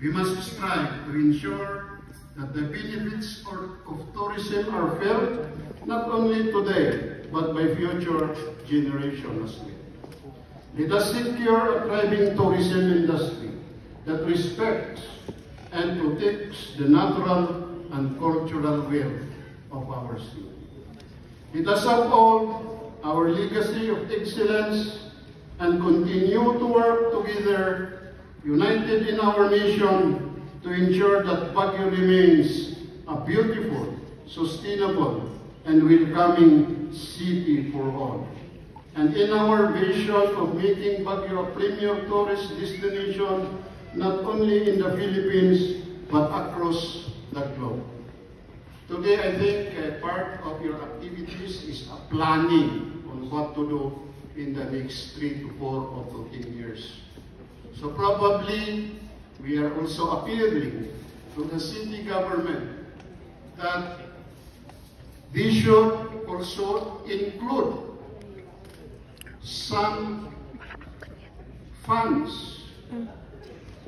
We must strive to ensure that the benefits of tourism are felt not only today, but by future generations as well. Let us secure a thriving tourism industry that respects and protects the natural and cultural wealth of our city. Let us uphold our legacy of excellence and continue to work together, united in our mission to ensure that Baguio remains a beautiful, sustainable, and welcoming city for all. And in our vision of making Baguio a premier tourist destination, not only in the Philippines, but across the globe. Today, I think part of your activities is a planning on what to do in the next 3 to 4 or to 10 years. So probably, we are also appealing to the city government that they should also include some funds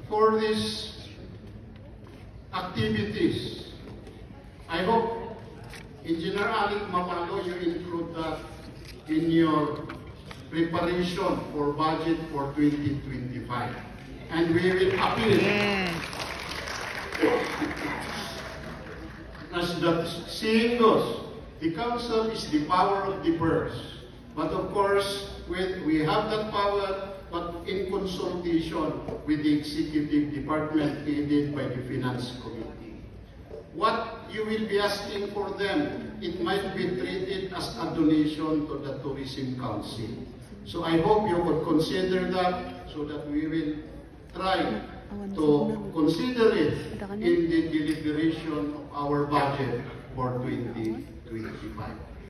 for these activities. I hope, Engineer Alec Mapalo, you include that in your preparation for budget for 2025. And we will appeal. As the saying goes, the council is the power of the purse. But of course, we have that power, but in consultation with the executive department headed by the finance committee. What you will be asking for them, it might be treated as a donation to the tourism council. So I hope you would consider that so that we will try to consider it in the deliberation of our budget for 2025.